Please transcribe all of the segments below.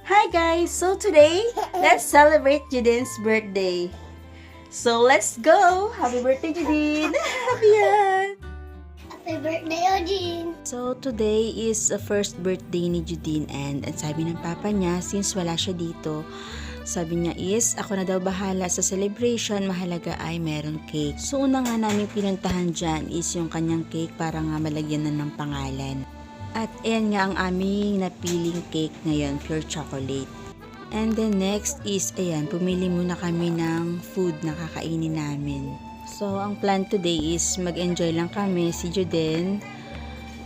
Hi guys! So today, let's celebrate Judine's birthday. So let's go! Happy birthday, Judine! Happy yan! Happy birthday, Eugene! So today is the first birthday ni Judine and sabi ng papa niya, since wala siya dito, sabi niya is, ako na daw bahala sa celebration, mahalaga ay meron cake. So una nga namin pinuntahan dyan is yung kanyang cake para nga malagyan na ng pangalan. At ayan nga ang aming napiling cake ngayon, pure chocolate. And then next is, ayan, pumili muna kami ng food na kakainin namin. So ang plan today is mag-enjoy lang kami, si Juden,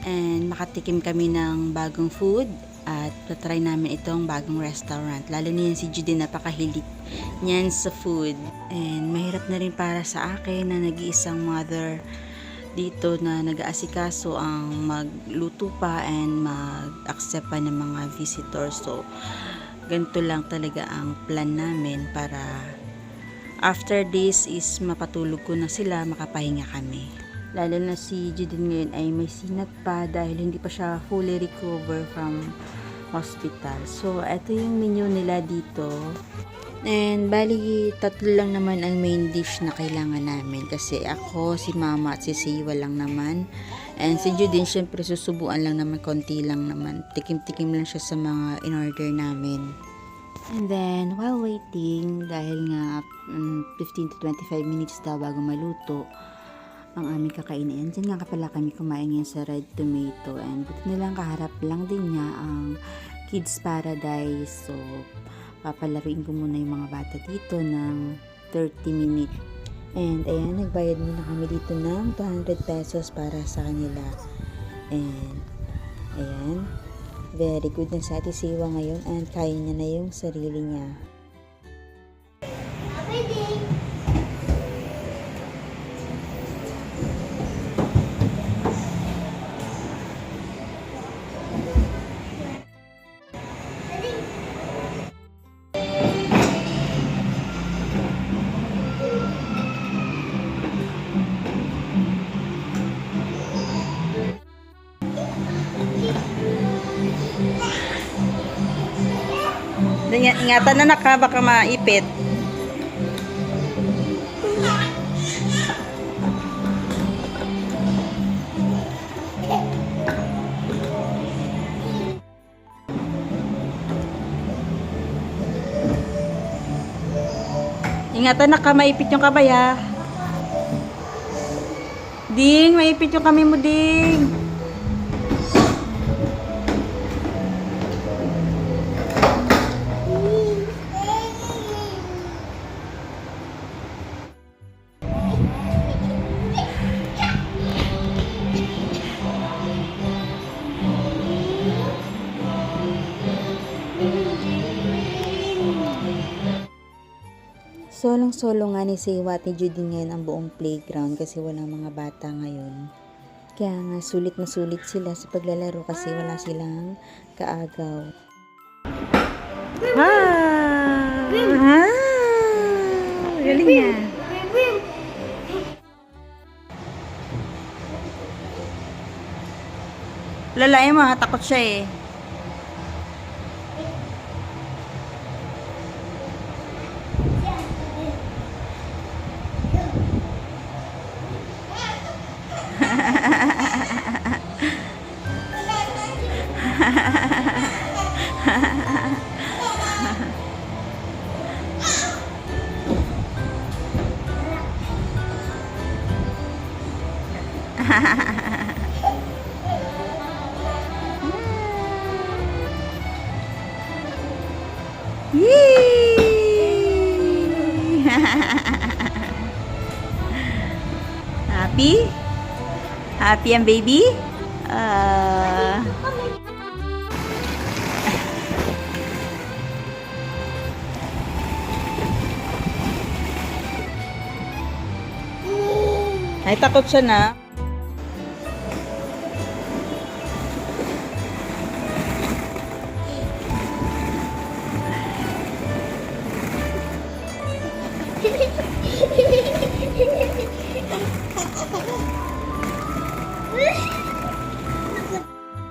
and makatikim kami ng bagong food. At try namin itong bagong restaurant. Lalo niyan si Juden, napakahilig niyan sa food. And mahirap na rin para sa akin na nag-iisang mother dito na nag-aasikaso ang magluto pa and mag-accept pa ng mga visitors. So, ganito lang talaga ang plan namin para after this is mapatulog ko na sila, makapahinga kami. Lalo na si Juden ngayon ay may sinat pa dahil hindi pa siya fully recover from hospital. So, ito yung menu nila dito. And bali, 3 lang naman ang main dish na kailangan namin. Kasi ako, si mama at si Siwa lang naman. And si Juden, syempre susubuan lang naman, konti lang naman. Tikim-tikim lang siya sa mga in-order namin. And then, while waiting, dahil nga 15 to 25 minutes daw bago maluto ang aming kakainin. Diyan nga pala kami kumain ngayon sa Red Tomato. And buti nilang kaharap lang din niya ang Kids Paradise. So, papalaruin ko muna yung mga bata dito ng 30 minutes. And ayan, nagbayad muna kami dito ng 200 pesos para sa kanila. And ayan, very good na sa Ate Siwa ngayon and kaya niya na yung sarili niya. Happy day! Ingatan na naka, baka maipit. Ingatan na ka, maipit yung kamay ha. Ding, maipit yung kamay mo, Ding. Solong-solo nga ni Siwa at ni Judine ngayon ang buong playground kasi walang mga bata ngayon. Kaya nga sulit na sulit sila sa paglalaro kasi wala silang kaagaw. Galing niya. Lalayan mo, takot siya eh. Happy? Happy ang baby? Ay, takot siya na.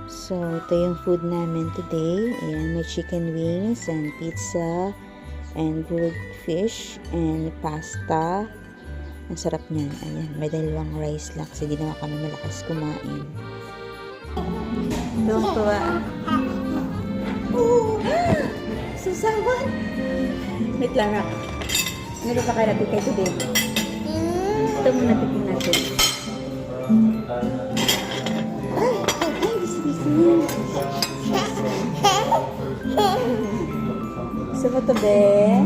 So, ito yung food namin today. Ayan, may chicken wings and pizza and grilled fish and pasta. Ang sarap niyan. Ayan, may dalawang rice lang kasi di naman kami malakas kumain. Tuwa. Susawan! Wait lang ha. Ano pa kaya natin kayo today? Ito muna titin natin. Ay! Ay! Bising! Gusto mo to, be?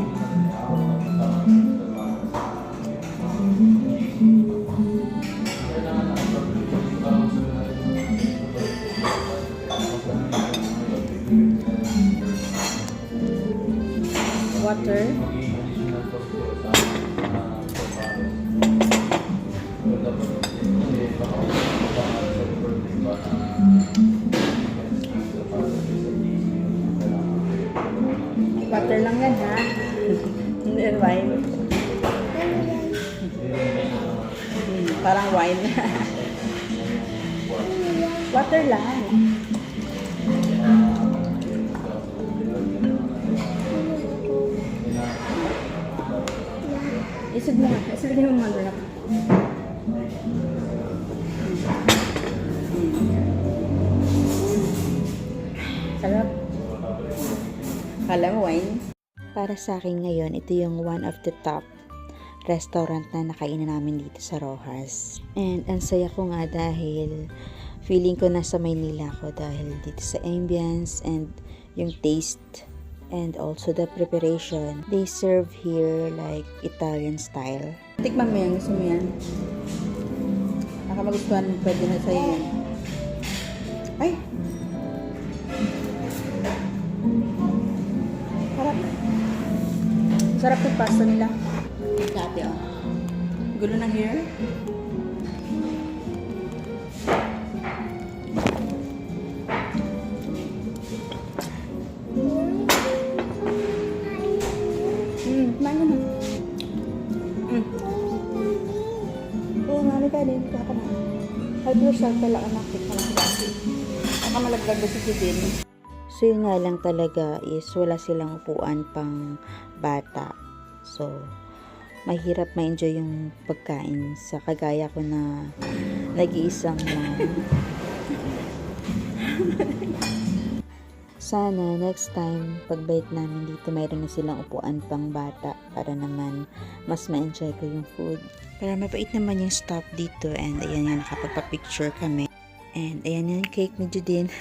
Water. Water lang yan, ha? Hindi wine. Parang wine. Water lang. Isig mo nga. Isig mo mga sarap. Kala mo wine? Para sa akin ngayon, ito yung one of the top restaurant na nakainan namin dito sa Rojas. And ang saya ko nga dahil feeling ko nasa Maynila ako dahil dito sa ambience and yung taste and also the preparation. They serve here like Italian style. Tikman mo yan. Gusto mo yan? Baka magustuhan mo. Pwede na sa'yo yan. Ay! Sarap. Sarap yung pasta nila. Dati oh. Gulo ng hair. Kumain ka na. Oo nga, may ka din. Kaya ka na. Help yourself pala, anak. Baka malaglag ba si Judin? So, yun nga lang talaga is wala silang upuan pang bata. So, mahirap ma-enjoy yung pagkain sa kagaya ko na nag-iisang Sana next time pagbait namin dito mayroon na silang upuan pang bata para naman mas ma-enjoy ko yung food. Pero mabait naman yung staff dito and ayan nga nakapagpa-picture kami. And ayan yung cake ni Judin.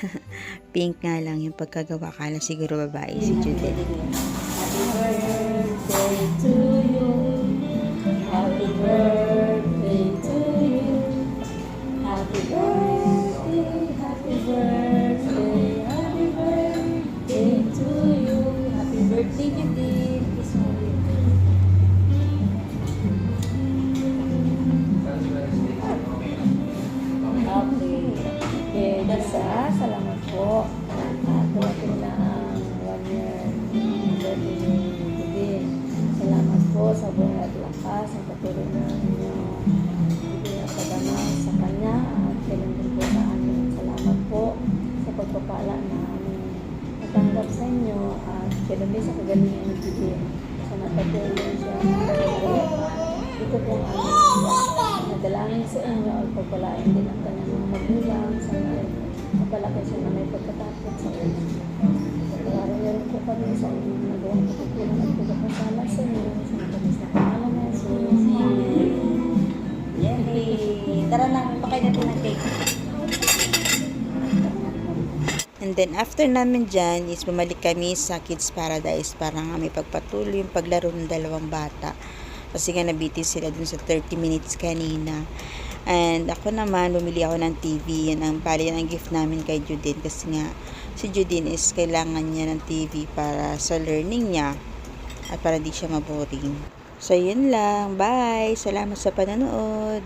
Pink nga lang yung pagkagawa. Kala siguro babae si Judin. Happy birthday to you. Happy birthday to you. Happy birthday, happy birthday, happy birthday to you. Happy birthday, Judin. Kiss mo. Okay, Dasa, salamat po. Dumating na ang 1 year birthday ni Judin. Salamat po sa buhay at lakas ang patuloy na ninyo bibigyan sa damang sa kanya at kailan din po sa amin. Salamat po sa pagpapala na aming natanggap sa inyo at kailan din sa kagalingan ni Judin. Sa natatuloy siya. Ito po ang aming nadalangin sa inyo at pagpalain din ang kanyang mga magulang sa mapalaki siya na may pagkatapos sa inyo. Pagkawarin niyo rin po kami sa inyong nagawang pagkukulang at pagkakasala sa inyo sa matamis na pangalan na Jesus. Yay! Tara na, pakay natin ng cake. And then after namin dyan is bumalik kami sa Kids Paradise para nga may pagpatuloy yung paglaro ng dalawang bata. Kasi nga nabitin sila dun sa 30 minutes kanina. And ako naman, bumili ako ng TV. Yan ang pali ng gift namin kay Judin. Kasi nga, si Judin is kailangan niya ng TV para sa learning niya. At para di siya maboring. So, yun lang. Bye! Salamat sa panonood!